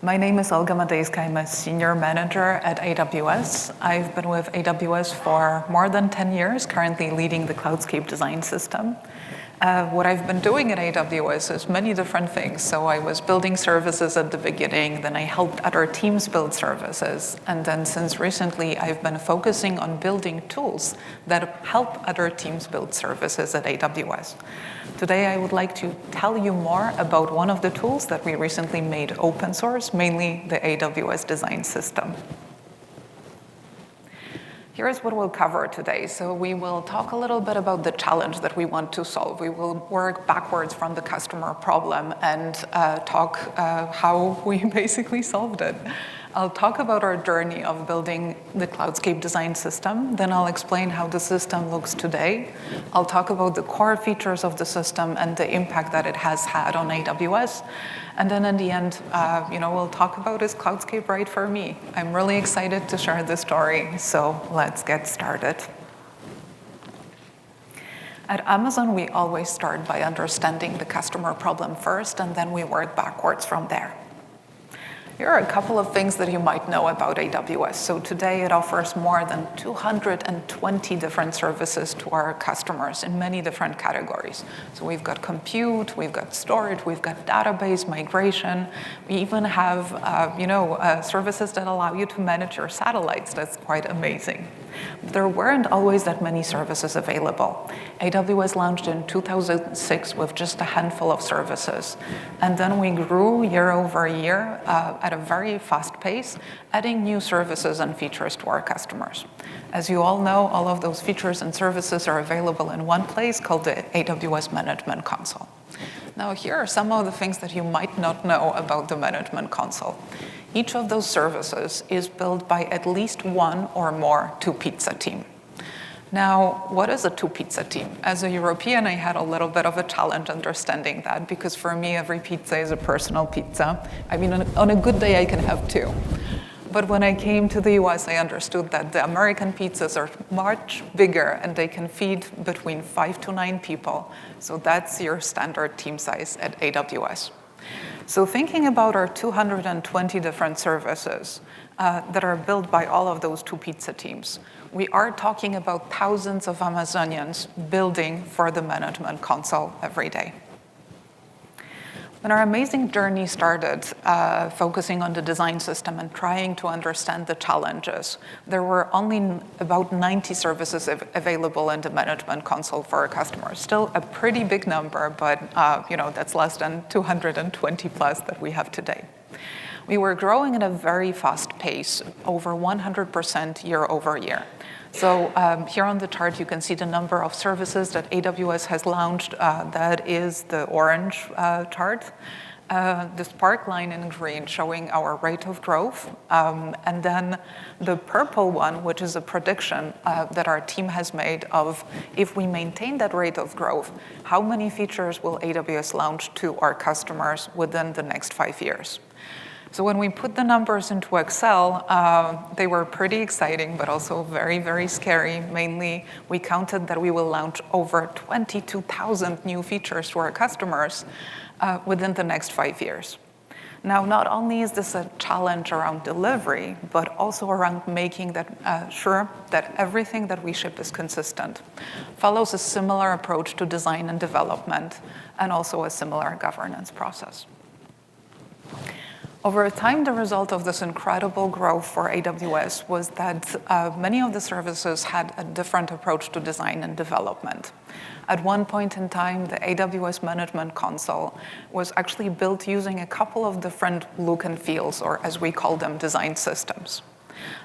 My name is Olga Madejska. I'm a senior manager at AWS. I've been with AWS for more than 10 years, currently leading the Cloudscape design system. What I've been doing at AWS is many different things. So I was building services at the beginning, then I helped other teams build services. And then since recently, I've been focusing on building tools that help other teams build services at AWS. Today, I would like to tell you more about one of the tools that we recently made open source, mainly the AWS design system. Here's what we'll cover today. So we will talk a little bit about the challenge that we want to solve. We will work backwards from the customer problem and talk how we basically solved it. I'll talk about our journey of building the Cloudscape design system. Then I'll explain how the system looks today. I'll talk about the core features of the system and the impact that it has had on AWS. And then in the end, we'll talk about, is Cloudscape right for me? I'm really excited to share this story, so let's get started. At Amazon, we always start by understanding the customer problem first, and then we work backwards from there. Here are a couple of things that you might know about AWS. So today it offers more than 220 different services to our customers in many different categories. So we've got compute, we've got storage, we've got database migration. We even have services that allow you to manage your satellites. That's quite amazing. There weren't always that many services available. AWS launched in 2006 with just a handful of services. And then we grew year over year at a very fast pace, adding new services and features to our customers. As you all know, all of those features and services are available in one place called the AWS Management Console. Now, here are some of the things that you might not know about the Management Console. Each of those services is built by at least one or more two-pizza team. Now, what is a two-pizza team? As a European, I had a little bit of a challenge understanding that, because for me, every pizza is a personal pizza. I mean, on a good day, I can have two. But when I came to the US, I understood that the American pizzas are much bigger and they can feed between 5 to 9 people. So that's your standard team size at AWS. So thinking about our 220 different services that are built by all of those two pizza teams, we are talking about thousands of Amazonians building for the Management Console every day. When our amazing journey started, focusing on the design system and trying to understand the challenges, there were only about 90 services available in the Management Console for our customers. Still a pretty big number, but that's less than 220 plus that we have today. We were growing at a very fast pace, over 100% year over year. So here on the chart, you can see the number of services that AWS has launched. That is the orange chart. The spark line in green showing our rate of growth. And then the purple one, which is a prediction that our team has made of, if we maintain that rate of growth, how many features will AWS launch to our customers within the next 5 years? So when we put the numbers into Excel, they were pretty exciting, but also very, very scary. Mainly, we counted that we will launch over 22,000 new features to our customers within the next 5 years. Now, not only is this a challenge around delivery, but also around making that sure that everything that we ship is consistent, follows a similar approach to design and development, and also a similar governance process. Over time, the result of this incredible growth for AWS was that many of the services had a different approach to design and development. At one point in time, the AWS Management Console was actually built using a couple of different look and feels, or as we call them, design systems.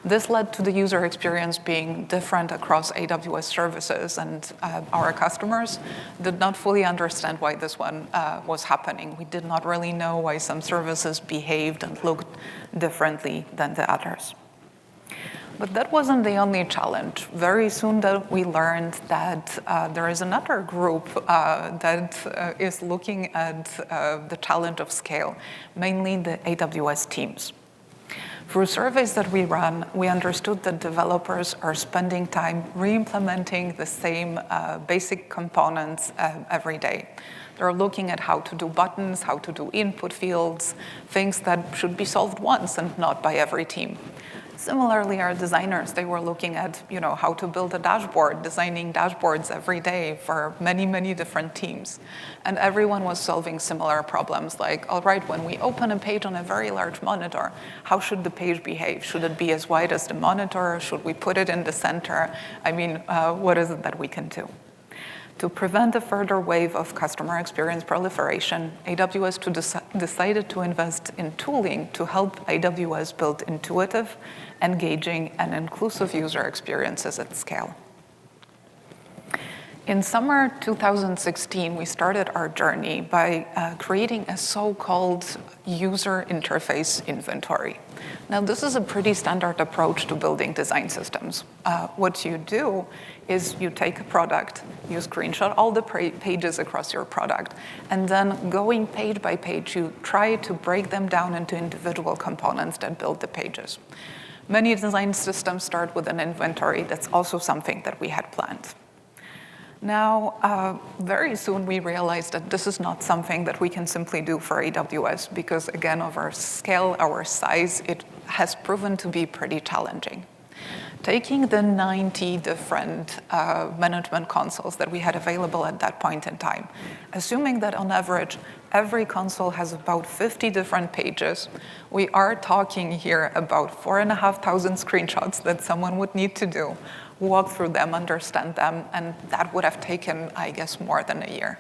This led to the user experience being different across AWS services, and our customers did not fully understand why this one was happening. We did not really know why some services behaved and looked differently than the others. But that wasn't the only challenge. Very soon we learned that there is another group that is looking at the challenge of scale, mainly the AWS teams. Through surveys that we run, we understood that developers are spending time re-implementing the same basic components every day. They're looking at how to do buttons, how to do input fields, things that should be solved once and not by every team. Similarly, our designers, they were looking at how to build a dashboard, designing dashboards every day for many, many different teams. And everyone was solving similar problems like, all right, when we open a page on a very large monitor, how should the page behave? Should it be as wide as the monitor? Should we put it in the center? I mean, what is it that we can do? To prevent a further wave of customer experience proliferation, AWS decided to invest in tooling to help AWS build intuitive, engaging, and inclusive user experiences at scale. In summer 2016, we started our journey by creating a so-called user interface inventory. Now, this is a pretty standard approach to building design systems. What you do is you take a product, you screenshot all the pages across your product, and then going page by page, you try to break them down into individual components that build the pages. Many design systems start with an inventory. That's also something that we had planned. Now, very soon we realized that this is not something that we can simply do for AWS because, again, of our scale, our size, it has proven to be pretty challenging. Taking the 90 different management consoles that we had available at that point in time, assuming that on average, every console has about 50 different pages, we are talking here about 4,500 screenshots that someone would need to do, walk through them, understand them, and that would have taken, I guess, more than a year.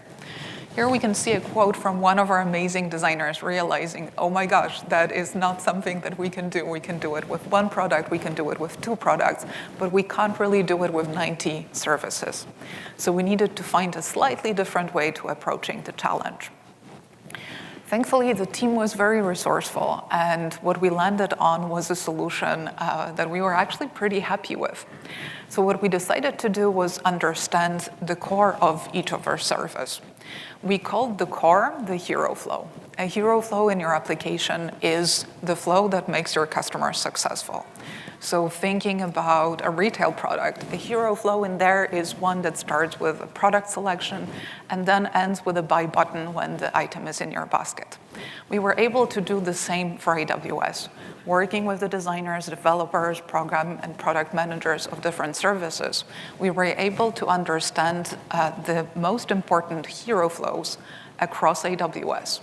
Here we can see a quote from one of our amazing designers realizing, oh my gosh, that is not something that we can do. We can do it with one product, we can do it with 2 products, but we can't really do it with 90 services. So we needed to find a slightly different way to approaching the challenge. Thankfully, the team was very resourceful, and what we landed on was a solution that we were actually pretty happy with. So what we decided to do was understand the core of each of our services. We called the core the hero flow. A hero flow in your application is the flow that makes your customer successful. So thinking about a retail product, a hero flow in there is one that starts with a product selection and then ends with a buy button when the item is in your basket. We were able to do the same for AWS. Working with the designers, developers, program and product managers of different services, we were able to understand the most important hero flows across AWS.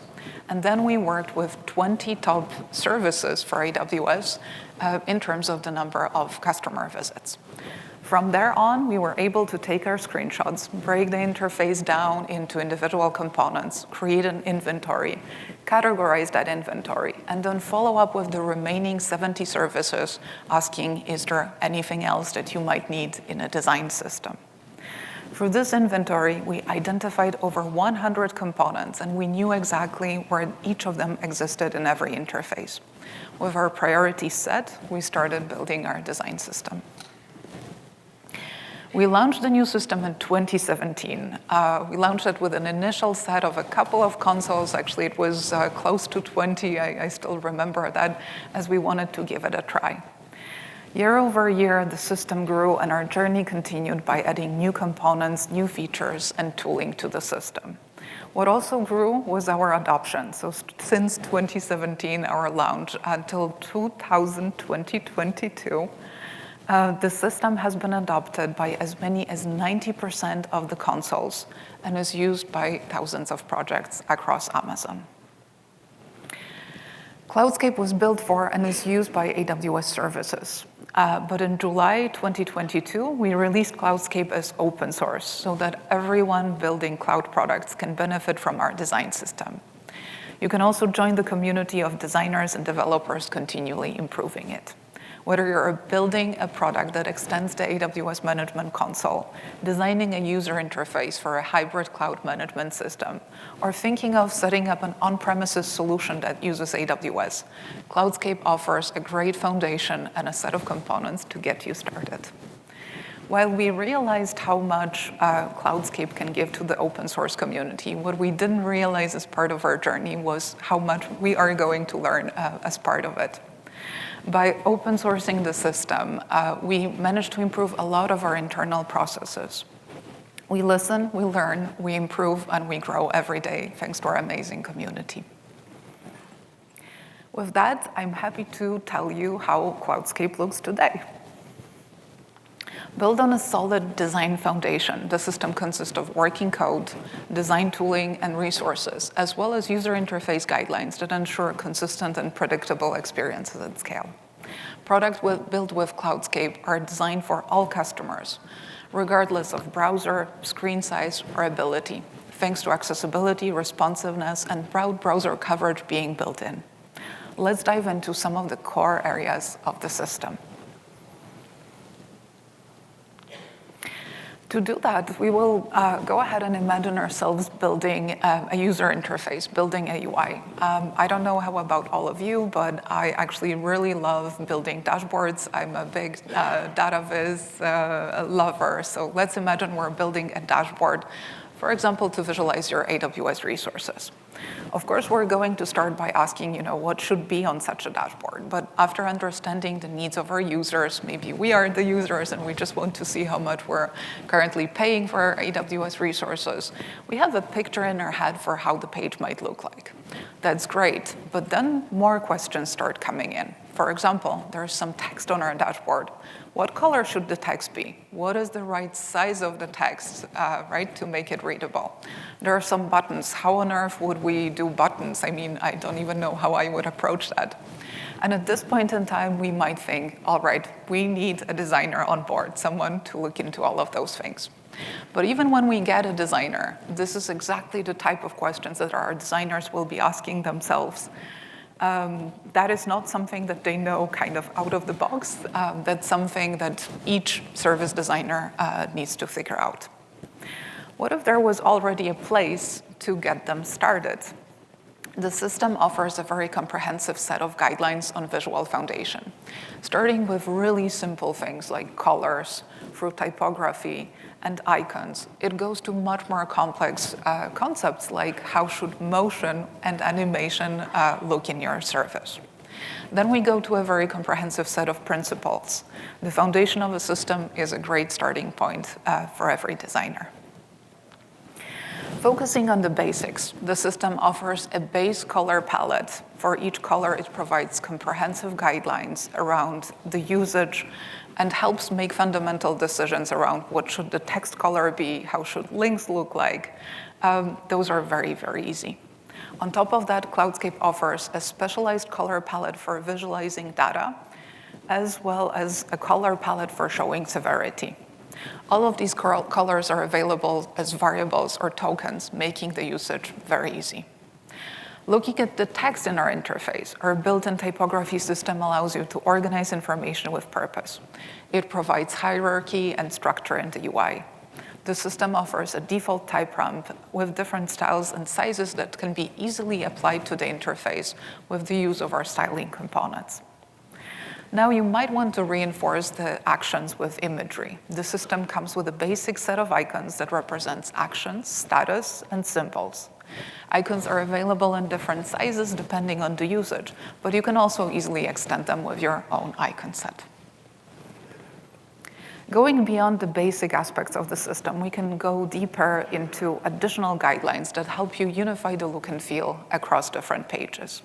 And then we worked with 20 top services for AWS in terms of the number of customer visits. From there on, we were able to take our screenshots, break the interface down into individual components, create an inventory, categorize that inventory, and then follow up with the remaining 70 services asking, is there anything else that you might need in a design system? Through this inventory, we identified over 100 components, and we knew exactly where each of them existed in every interface. With our priorities set, we started building our design system. We launched the new system in 2017. We launched it with an initial set of a couple of consoles. Actually, it was close to 20. I still remember that, as we wanted to give it a try. Year over year, the system grew, and our journey continued by adding new components, new features, and tooling to the system. What also grew was our adoption. So since 2017, our launch, until 2022, the system has been adopted by as many as 90% of the consoles and is used by thousands of projects across Amazon. Cloudscape was built for and is used by AWS services. But in July 2022, we released Cloudscape as open source so that everyone building cloud products can benefit from our design system. You can also join the community of designers and developers continually improving it. Whether you're building a product that extends the AWS management console, designing a user interface for a hybrid cloud management system, or thinking of setting up an on-premises solution that uses AWS, Cloudscape offers a great foundation and a set of components to get you started. While we realized how much Cloudscape can give to the open source community, what we didn't realize as part of our journey was how much we are going to learn as part of it. By open sourcing the system, we managed to improve a lot of our internal processes. We listen, we learn, we improve, and we grow every day thanks to our amazing community. With that, I'm happy to tell you how Cloudscape looks today. Built on a solid design foundation, the system consists of working code, design tooling, and resources, as well as user interface guidelines that ensure consistent and predictable experiences at scale. Products built with Cloudscape are designed for all customers, regardless of browser, screen size, or ability, thanks to accessibility, responsiveness, and broad browser coverage being built in. Let's dive into some of the core areas of the system. To do that, we will go ahead and imagine ourselves building a user interface, building a UI. I don't know how about all of you, but I actually really love building dashboards. I'm a big data viz lover, so let's imagine we're building a dashboard, for example, to visualize your AWS resources. Of course, we're going to start by asking, what should be on such a dashboard? But after understanding the needs of our users, maybe we are the users and we just want to see how much we're currently paying for our AWS resources, we have a picture in our head for how the page might look like. That's great, but then more questions start coming in. For example, there's some text on our dashboard. What color should the text be? What is the right size of the text, right, to make it readable? There are some buttons. How on earth would we do buttons? I mean, I don't even know how I would approach that. And at this point in time, we might think, all right, we need a designer on board, someone to look into all of those things. But even when we get a designer, this is exactly the type of questions that our designers will be asking themselves. That is not something that they know kind of out of the box. That's something that each service designer needs to figure out. What if there was already a place to get them started? The system offers a very comprehensive set of guidelines on visual foundation, starting with really simple things like colors, through typography, and icons. It goes to much more complex concepts like how should motion and animation look in your service. Then we go to a very comprehensive set of principles. The foundation of a system is a great starting point for every designer. Focusing on the basics, the system offers a base color palette. For each color, it provides comprehensive guidelines around the usage and helps make fundamental decisions around what should the text color be, how should links look like. Those are very, very easy. On top of that, Cloudscape offers a specialized color palette for visualizing data, as well as a color palette for showing severity. All of these colors are available as variables or tokens, making the usage very easy. Looking at the text in our interface, our built-in typography system allows you to organize information with purpose. It provides hierarchy and structure in the UI. The system offers a default type prompt with different styles and sizes that can be easily applied to the interface with the use of our styling components. Now you might want to reinforce the actions with imagery. The system comes with a basic set of icons that represents actions, status, and symbols. Icons are available in different sizes depending on the usage, but you can also easily extend them with your own icon set. Going beyond the basic aspects of the system, we can go deeper into additional guidelines that help you unify the look and feel across different pages.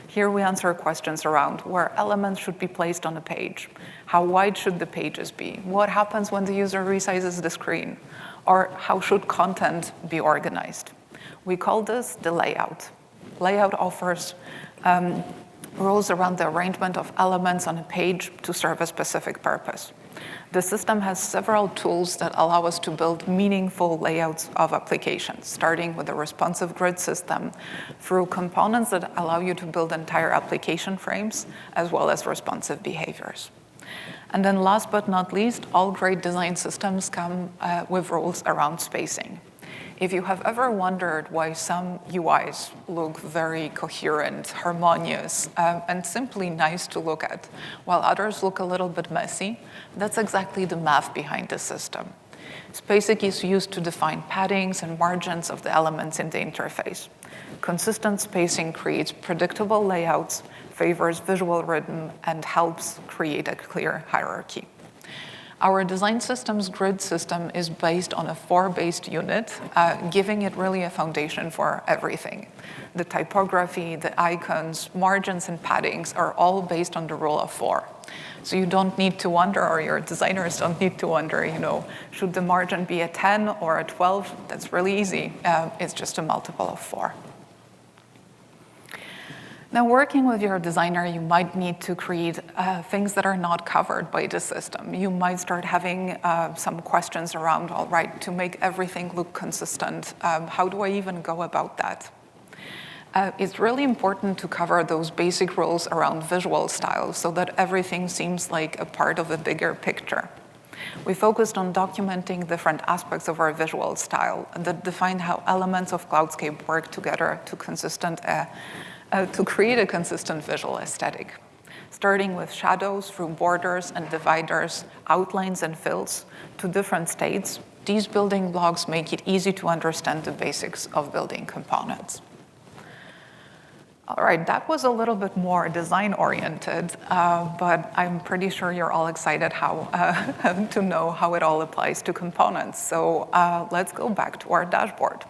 Here we answer questions around where elements should be placed on a page, how wide should the pages be, what happens when the user resizes the screen, or how should content be organized. We call this the layout. Layout offers rules around the arrangement of elements on a page to serve a specific purpose. The system has several tools that allow us to build meaningful layouts of applications, starting with a responsive grid system through components that allow you to build entire application frames, as well as responsive behaviors. And then last but not least, all great design systems come with rules around spacing. If you have ever wondered why some UIs look very coherent, harmonious, and simply nice to look at, while others look a little bit messy, that's exactly the math behind the system. Spacing is used to define paddings and margins of the elements in the interface. Consistent spacing creates predictable layouts, favors visual rhythm, and helps create a clear hierarchy. Our design system's grid system is based on a 4-based unit, giving it really a foundation for everything. The typography, the icons, margins, and paddings are all based on the rule of 4. So you don't need to wonder, or your designers don't need to wonder, should the margin be a 10 or a 12? That's really easy. It's just a multiple of 4. Now, working with your designer, you might need to create things that are not covered by the system. You might start having some questions around, all right, to make everything look consistent, how do I even go about that? It's really important to cover those basic rules around visual style so that everything seems like a part of a bigger picture. We focused on documenting different aspects of our visual style that define how elements of Cloudscape work together to create a consistent visual aesthetic. Starting with shadows through borders and dividers, outlines and fills to different states, these building blocks make it easy to understand the basics of building components. All right, that was a little bit more design-oriented, but I'm pretty sure you're all excited to know how it all applies to components. So let's go back to our dashboard.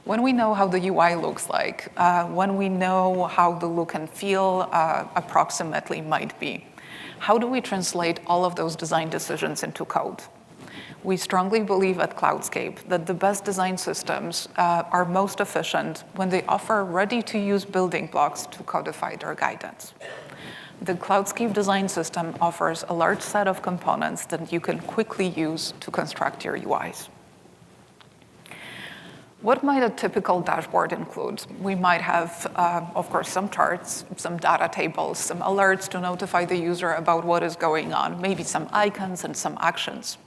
When we know how the UI looks like, when we know how the look and feel approximately might be, how do we translate all of those design decisions into code? We strongly believe at Cloudscape that the best design systems are most efficient when they offer ready-to-use building blocks to codify their guidance. The Cloudscape design system offers a large set of components that you can quickly use to construct your UIs. What might a typical dashboard include? We might have, of course, some charts, some data tables, some alerts to notify the user about what is going on, maybe some icons and some actions.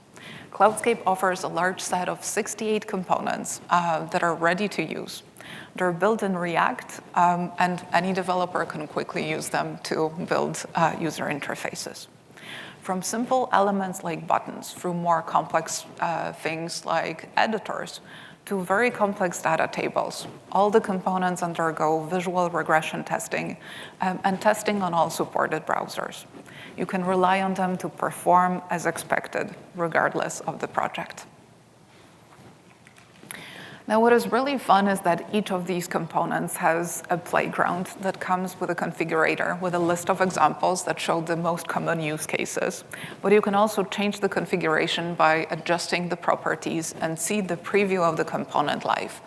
Cloudscape offers a large set of 68 components that are ready to use. They're built in React, and any developer can quickly use them to build user interfaces. From simple elements like buttons, through more complex things like editors, to very complex data tables. All the components undergo visual regression testing and testing on all supported browsers. You can rely on them to perform as expected, regardless of the project. Now, what is really fun is that each of these components has a playground that comes with a configurator with a list of examples that show the most common use cases. But you can also change the configuration by adjusting the properties and see the preview of the component live.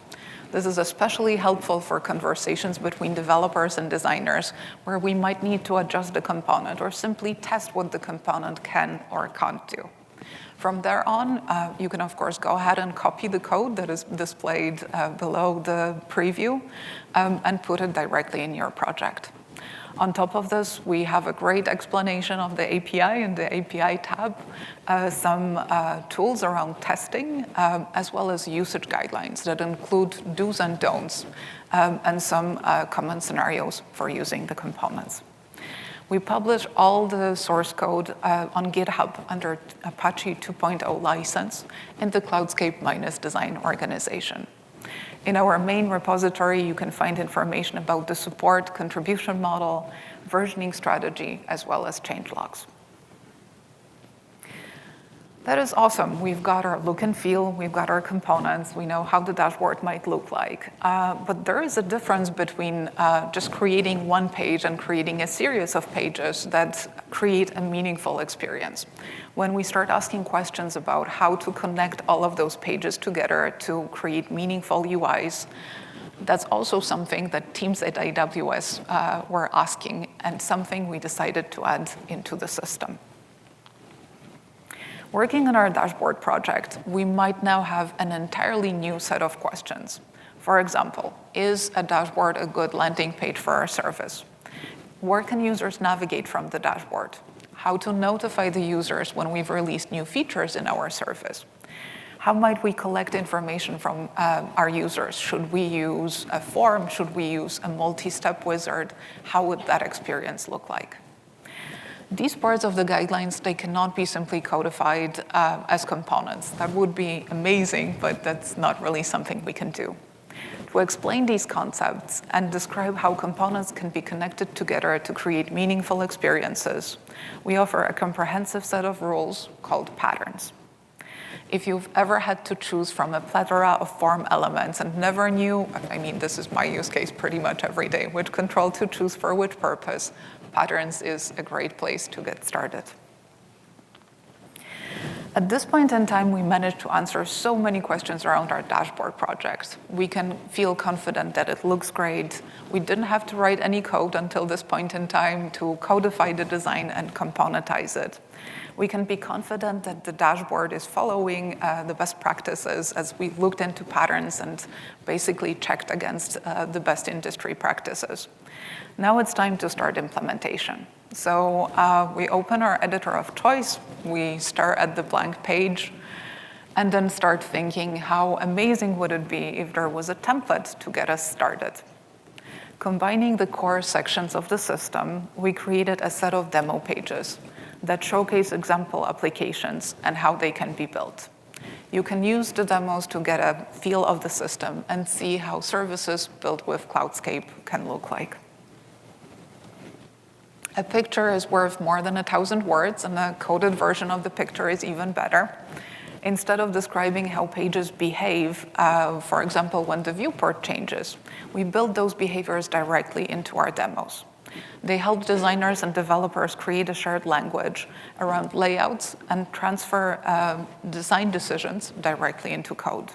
This is especially helpful for conversations between developers and designers where we might need to adjust the component or simply test what the component can or can't do. From there on, you can, of course, go ahead and copy the code that is displayed below the preview and put it directly in your project. On top of this, we have a great explanation of the API in the API tab, some tools around testing, as well as usage guidelines that include do's and don'ts, and some common scenarios for using the components. We publish all the source code on GitHub under Apache 2.0 license in the Cloudscape Design organization. In our main repository, you can find information about the support, contribution model, versioning strategy, as well as changelogs. That is awesome. We've got our look and feel, we've got our components, we know how the dashboard might look like. But there is a difference between just creating one page and creating a series of pages that create a meaningful experience. When we start asking questions about how to connect all of those pages together to create meaningful UIs, that's also something that teams at AWS were asking and something we decided to add into the system. Working on our dashboard project, we might now have an entirely new set of questions. For example, is a dashboard a good landing page for our service? Where can users navigate from the dashboard? How to notify the users when we've released new features in our service? How might we collect information from our users? Should we use a form? Should we use a multi-step wizard? How would that experience look like? These parts of the guidelines, they cannot be simply codified as components. That would be amazing, but that's not really something we can do. To explain these concepts and describe how components can be connected together to create meaningful experiences, we offer a comprehensive set of rules called patterns. If you've ever had to choose from a plethora of form elements and never knew, I mean, this is my use case pretty much every day, which control to choose for which purpose, patterns is a great place to get started. At this point in time, we managed to answer so many questions around our dashboard project. We can feel confident that it looks great. We didn't have to write any code until this point in time to codify the design and componentize it. We can be confident that the dashboard is following the best practices as we looked into patterns and basically checked against the best industry practices. Now it's time to start implementation. So we open our editor of choice, we stare at the blank page, and then start thinking how amazing would it be if there was a template to get us started. Combining the core sections of the system, we created a set of demo pages that showcase example applications and how they can be built. You can use the demos to get a feel of the system and see how services built with Cloudscape can look like. A picture is worth more than 1,000 words, and a coded version of the picture is even better. Instead of describing how pages behave, for example, when the viewport changes, we build those behaviors directly into our demos. They help designers and developers create a shared language around layouts and transfer design decisions directly into code.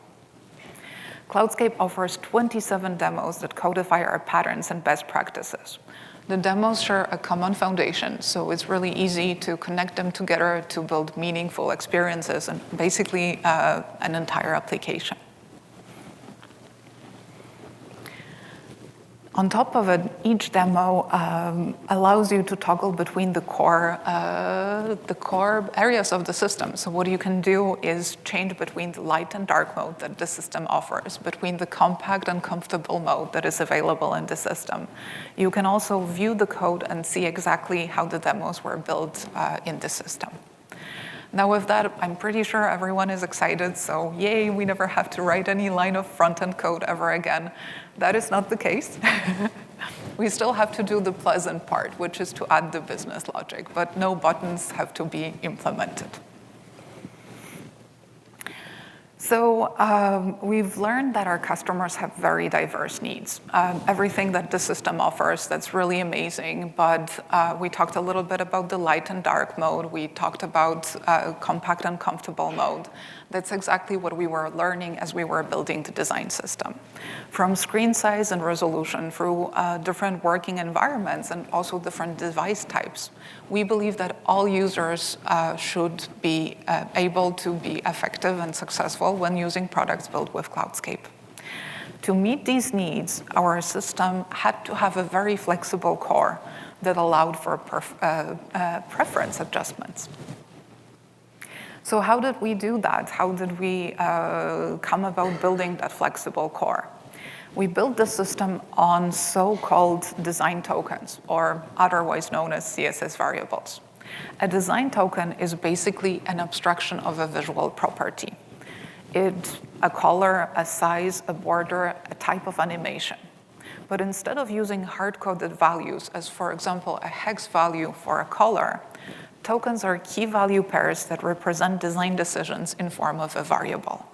Cloudscape offers 27 demos that codify our patterns and best practices. The demos share a common foundation, so it's really easy to connect them together to build meaningful experiences and basically an entire application. On top of it, each demo allows you to toggle between the core areas of the system. So what you can do is change between the light and dark mode that the system offers, between the compact and comfortable mode that is available in the system. You can also view the code and see exactly how the demos were built in the system. Now with that, I'm pretty sure everyone is excited, so yay, we never have to write any line of front-end code ever again. That is not the case. We still have to do the pleasant part, which is to add the business logic, but no buttons have to be implemented. So we've learned that our customers have very diverse needs. Everything that the system offers, that's really amazing, but we talked a little bit about the light and dark mode. We talked about compact and comfortable mode. That's exactly what we were learning as we were building the design system. From screen size and resolution through different working environments and also different device types, we believe that all users should be able to be effective and successful when using products built with Cloudscape. To meet these needs, our system had to have a very flexible core that allowed for preference adjustments. So how did we do that? How did we come about building that flexible core? We built the system on so-called design tokens, or otherwise known as CSS variables. A design token is basically an abstraction of a visual property. It's a color, a size, a border, a type of animation. But instead of using hard-coded values, as for example, a hex value for a color, tokens are key value pairs that represent design decisions in form of a variable.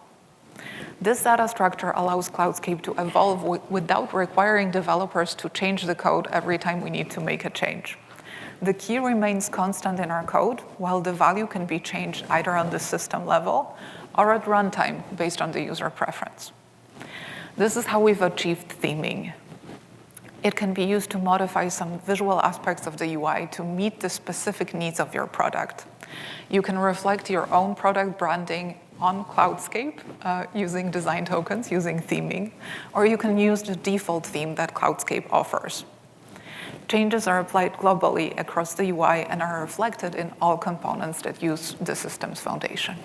This data structure allows Cloudscape to evolve without requiring developers to change the code every time we need to make a change. The key remains constant in our code, while the value can be changed either on the system level or at runtime based on the user preference. This is how we've achieved theming. It can be used to modify some visual aspects of the UI to meet the specific needs of your product. You can reflect your own product branding on Cloudscape using design tokens, using theming, or you can use the default theme that Cloudscape offers. Changes are applied globally across the UI and are reflected in all components that use the system's foundation.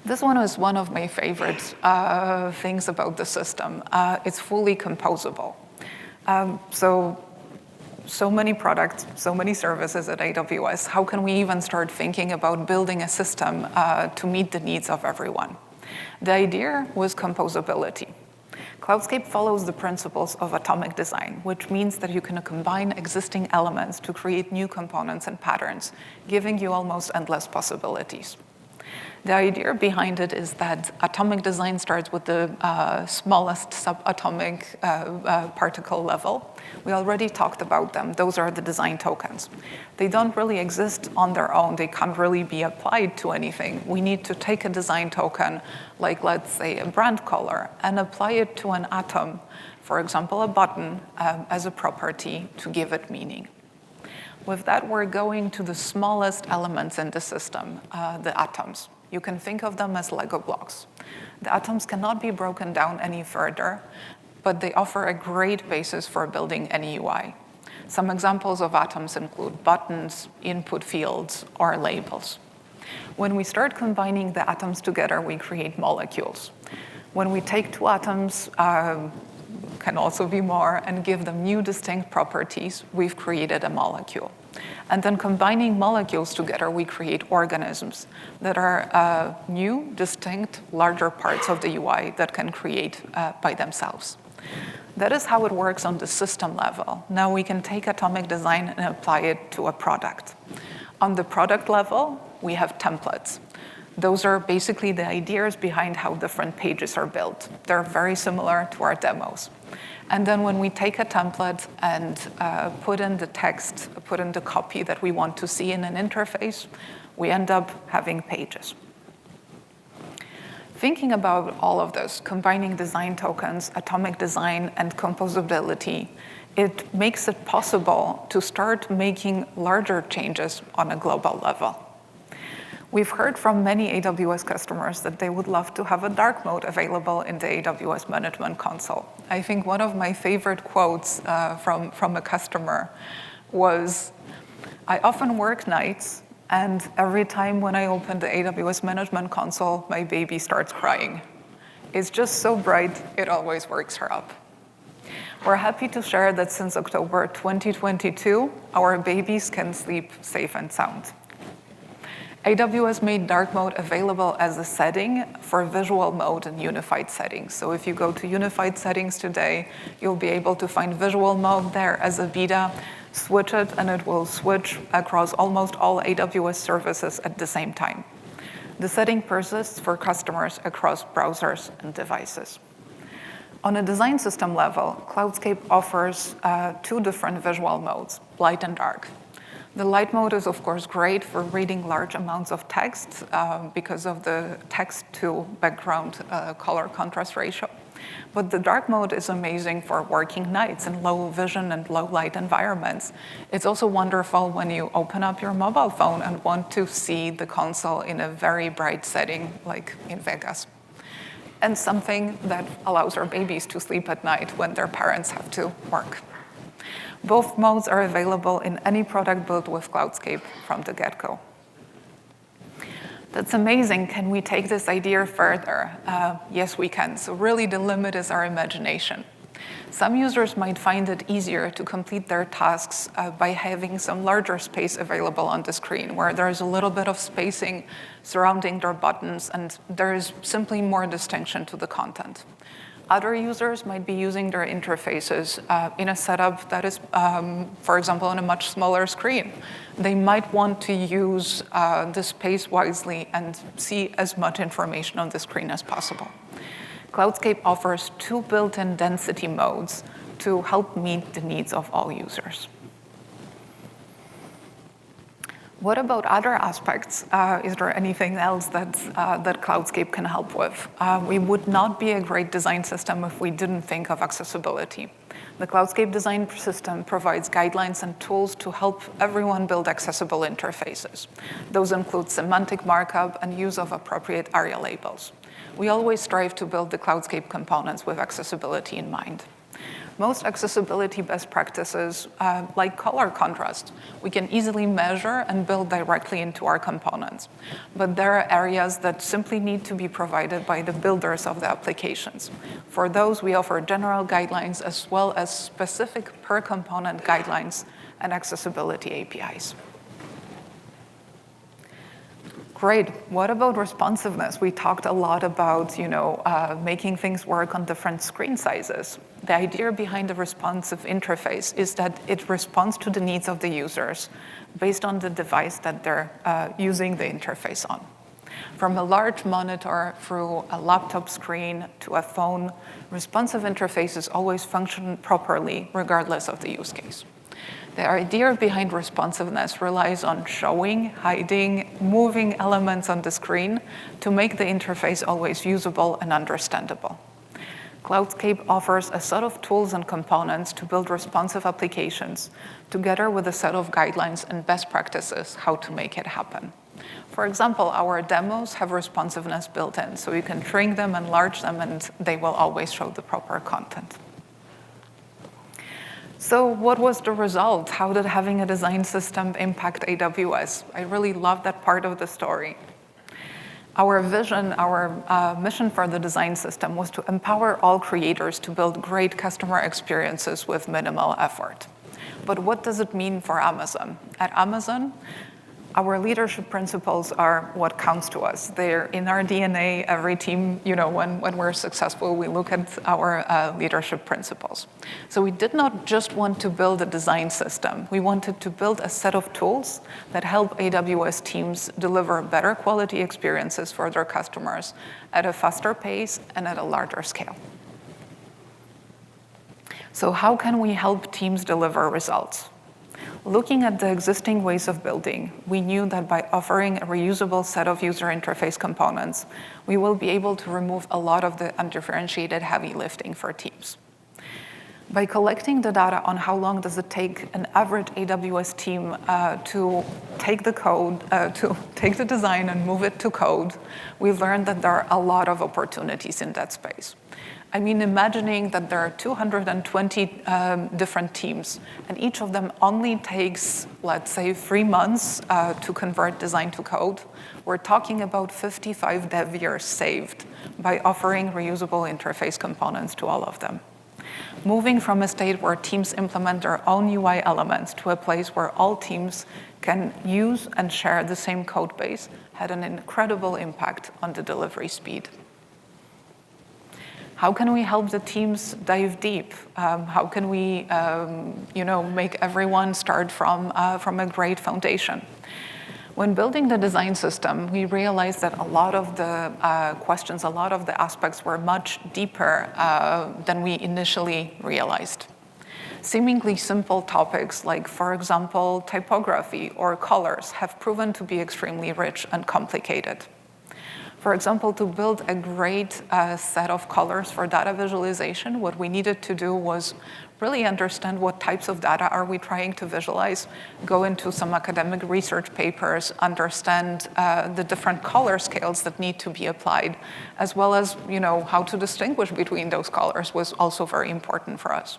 This one is one of my favorite things about the system. It's fully composable. So many products, so many services at AWS. How can we even start thinking about building a system to meet the needs of everyone? The idea was composability. Cloudscape follows the principles of atomic design, which means that you can combine existing elements to create new components and patterns, giving you almost endless possibilities. The idea behind it is that atomic design starts with the smallest subatomic particle level. We already talked about them. Those are the design tokens. They don't really exist on their own. They can't really be applied to anything. We need to take a design token, like let's say a brand color, and apply it to an atom, for example, a button, as a property to give it meaning. With that, we're going to the smallest elements in the system, the atoms. You can think of them as Lego blocks. The atoms cannot be broken down any further, but they offer a great basis for building any UI. Some examples of atoms include buttons, input fields, or labels. When we start combining the atoms together, we create molecules. When we take two atoms, can also be more, and give them new distinct properties, we've created a molecule. And then combining molecules together, we create organisms that are new, distinct, larger parts of the UI that can create by themselves. That is how it works on the system level. Now we can take atomic design and apply it to a product. On the product level, we have templates. Those are basically the ideas behind how different pages are built. They're very similar to our demos. And then when we take a template and put in the text, put in the copy that we want to see in an interface, we end up having pages. Thinking about all of this, combining design tokens, atomic design, and composability, it makes it possible to start making larger changes on a global level. We've heard from many AWS customers that they would love to have a dark mode available in the AWS Management Console. I think one of my favorite quotes from a customer was, "I often work nights, and every time when I open the AWS Management Console, my baby starts crying. It's just so bright, it always wakes her up." We're happy to share that since October 2022, our babies can sleep safe and sound. AWS made dark mode available as a setting for visual mode and unified settings. So if you go to unified settings today, you'll be able to find visual mode there as a beta, switch it, and it will switch across almost all AWS services at the same time. The setting persists for customers across browsers and devices. On a design system level, Cloudscape offers two different visual modes, light and dark. The light mode is, of course, great for reading large amounts of text because of the text to background color contrast ratio. But the dark mode is amazing for working nights in low vision and low light environments. It's also wonderful when you open up your mobile phone and want to see the console in a very bright setting, like in Vegas. And something that allows our babies to sleep at night when their parents have to work. Both modes are available in any product built with Cloudscape from the get-go. That's amazing. Can we take this idea further? Yes, we can. So really the limit is our imagination. Some users might find it easier to complete their tasks by having some larger space available on the screen, where there is a little bit of spacing surrounding their buttons, and there is simply more distinction to the content. Other users might be using their interfaces in a setup that is, for example, on a much smaller screen. They might want to use the space wisely and see as much information on the screen as possible. Cloudscape offers two built-in density modes to help meet the needs of all users. What about other aspects? Is there anything else that Cloudscape can help with? We would not be a great design system if we didn't think of accessibility. The Cloudscape design system provides guidelines and tools to help everyone build accessible interfaces. Those include semantic markup and use of appropriate ARIA labels. We always strive to build the Cloudscape components with accessibility in mind. Most accessibility best practices, like color contrast, we can easily measure and build directly into our components. But there are areas that simply need to be provided by the builders of the applications. For those, we offer general guidelines as well as specific per component guidelines and accessibility APIs. Great. What about responsiveness? We talked a lot about, making things work on different screen sizes. The idea behind the responsive interface is that it responds to the needs of the users based on the device that they're using the interface on. From a large monitor through a laptop screen to a phone, responsive interfaces always function properly regardless of the use case. The idea behind responsiveness relies on showing, hiding, moving elements on the screen to make the interface always usable and understandable. Cloudscape offers a set of tools and components to build responsive applications, together with a set of guidelines and best practices how to make it happen. For example, our demos have responsiveness built in, so you can shrink them, enlarge them, and they will always show the proper content. So what was the result? How did having a design system impact AWS? I really love that part of the story. Our vision, our mission for the design system was to empower all creators to build great customer experiences with minimal effort. But what does it mean for Amazon? At Amazon, our leadership principles are what counts to us. They're in our DNA. Every team, when we're successful, we look at our leadership principles. So we did not just want to build a design system. We wanted to build a set of tools that help AWS teams deliver better quality experiences for their customers at a faster pace and at a larger scale. So how can we help teams deliver results? Looking at the existing ways of building, we knew that by offering a reusable set of user interface components, we will be able to remove a lot of the undifferentiated heavy lifting for teams. By collecting the data on how long does it take an average AWS team to take the code, to take the design and move it to code, we've learned that there are a lot of opportunities in that space. I mean, imagining that there are 220 different teams, and each of them only takes, let's say, 3 months to convert design to code, we're talking about 55 dev years saved by offering reusable interface components to all of them. Moving from a state where teams implement their own UI elements to a place where all teams can use and share the same code base had an incredible impact on the delivery speed. How can we help the teams dive deep? How can we, make everyone start from a great foundation? When building the design system, we realized that a lot of the questions, a lot of the aspects were much deeper than we initially realized. Seemingly simple topics like, for example, typography or colors have proven to be extremely rich and complicated. For example, to build a great set of colors for data visualization, what we needed to do was really understand what types of data are we trying to visualize, go into some academic research papers, understand the different color scales that need to be applied, as well as how to distinguish between those colors was also very important for us.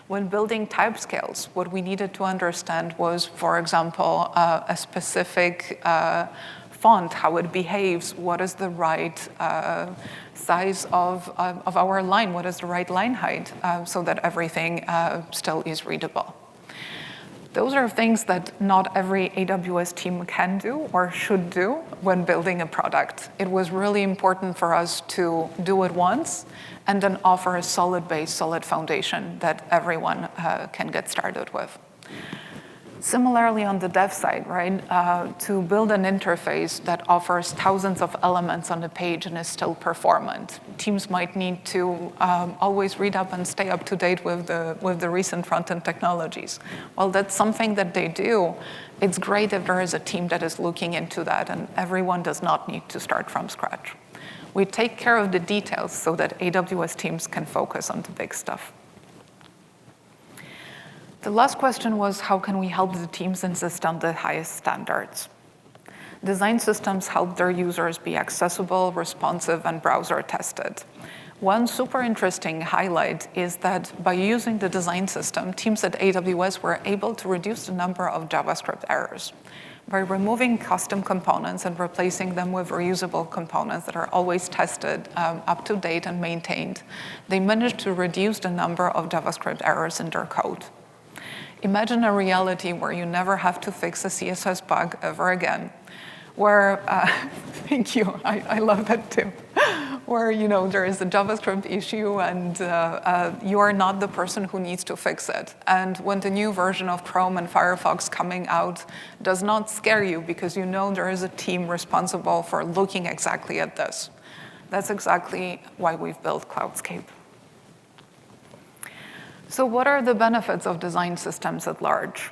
When building type scales, what we needed to understand was, for example, a specific font, how it behaves, what is the right size of our line, what is the right line height, so that everything still is readable. Those are things that not every AWS team can do or should do when building a product. It was really important for us to do it once and then offer a solid base, solid foundation that everyone can get started with. Similarly, on the dev side, right, to build an interface that offers thousands of elements on the page and is still performant, teams might need to always read up and stay up to date with the recent front-end technologies. Well, that's something that they do. It's great if there is a team that is looking into that, and everyone does not need to start from scratch. We take care of the details so that AWS teams can focus on the big stuff. The last question was, how can we help the teams insist on the highest standards? Design systems help their users be accessible, responsive, and browser tested. One super interesting highlight is that by using the design system, teams at AWS were able to reduce the number of JavaScript errors. By removing custom components and replacing them with reusable components that are always tested, up to date, and maintained, they managed to reduce the number of JavaScript errors in their code. Imagine a reality where you never have to fix a CSS bug ever again, where, thank you, I love that too, where there is a JavaScript issue and you are not the person who needs to fix it. And when the new version of Chrome and Firefox coming out does not scare you because you know there is a team responsible for looking exactly at this. That's exactly why we've built Cloudscape. So what are the benefits of design systems at large?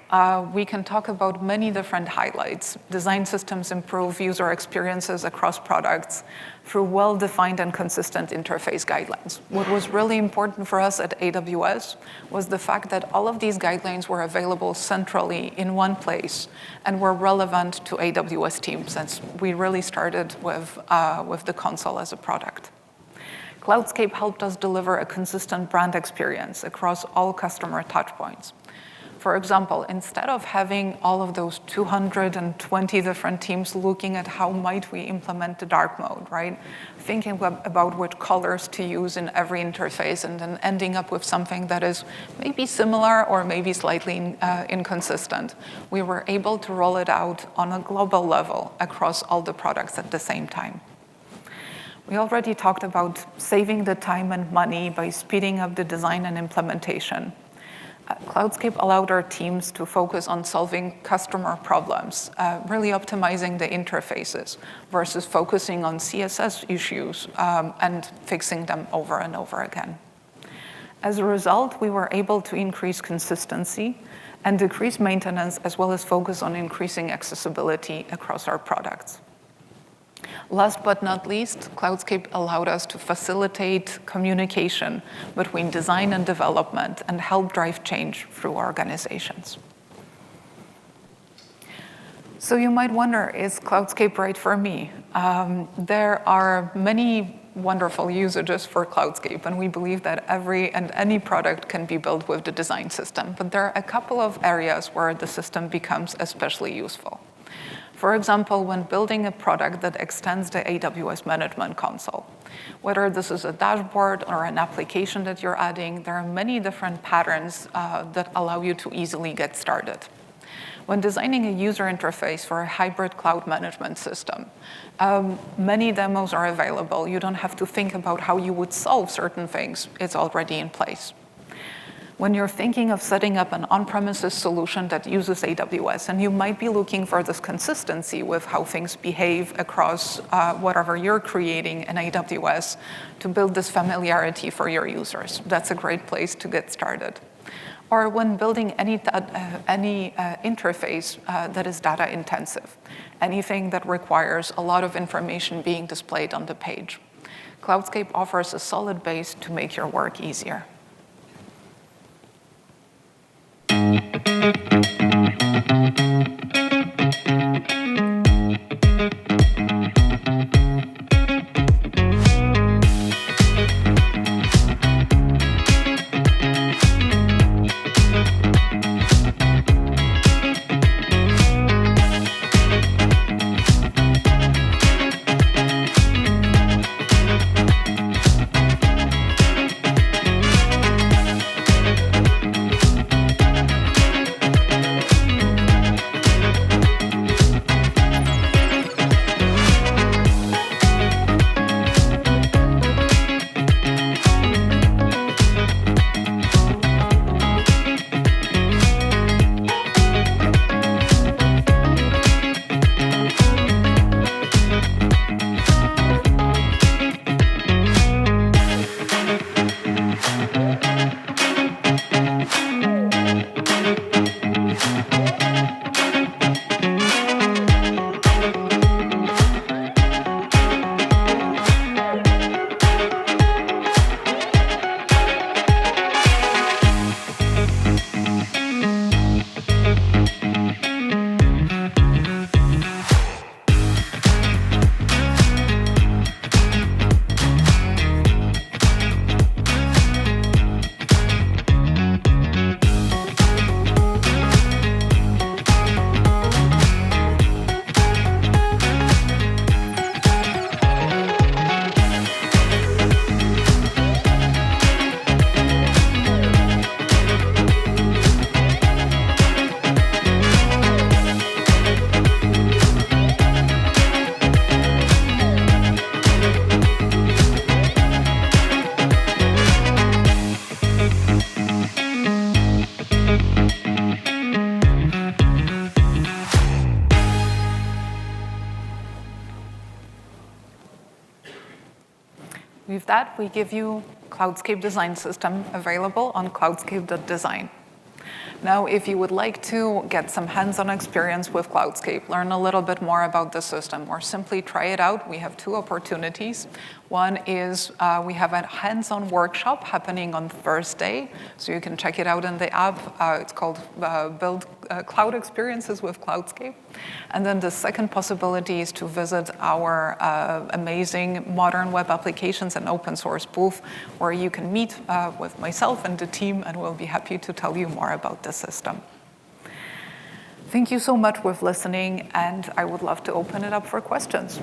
We can talk about many different highlights. Design systems improve user experiences across products through well-defined and consistent interface guidelines. What was really important for us at AWS was the fact that all of these guidelines were available centrally in one place and were relevant to AWS teams, since we really started with the console as a product. Cloudscape helped us deliver a consistent brand experience across all customer touchpoints. For example, instead of having all of those 220 different teams looking at how might we implement the dark mode, right? Thinking about which colors to use in every interface and then ending up with something that is maybe similar or maybe slightly inconsistent. We were able to roll it out on a global level across all the products at the same time. We already talked about saving the time and money by speeding up the design and implementation. Cloudscape allowed our teams to focus on solving customer problems, really optimizing the interfaces versus focusing on CSS issues and fixing them over and over again. As a result, we were able to increase consistency and decrease maintenance, as well as focus on increasing accessibility across our products. Last but not least, Cloudscape allowed us to facilitate communication between design and development and help drive change through organizations. So you might wonder, is Cloudscape right for me? There are many wonderful usages for Cloudscape, and we believe that every and any product can be built with the design system. But there are a couple of areas where the system becomes especially useful. For example, when building a product that extends the AWS Management Console, whether this is a dashboard or an application that you're adding, there are many different patterns that allow you to easily get started. When designing a user interface for a hybrid cloud management system, many demos are available. You don't have to think about how you would solve certain things. It's already in place. When you're thinking of setting up an on-premises solution that uses AWS, and you might be looking for this consistency with how things behave across whatever you're creating in AWS to build this familiarity for your users, that's a great place to get started. Or when building any interface that is data intensive, anything that requires a lot of information being displayed on the page. Cloudscape offers a solid base to make your work easier. With that, we give you Cloudscape design system available on cloudscape.design. Now, if you would like to get some hands-on experience with Cloudscape, learn a little bit more about the system, or simply try it out, we have two opportunities. One is we have a hands-on workshop happening on Thursday, so you can check it out in the app. It's called Build Cloud Experiences with Cloudscape. And then the second possibility is to visit our amazing modern web applications and open source booth, where you can meet with myself and the team, and we'll be happy to tell you more about the system. Thank you so much for listening, and I would love to open it up for questions.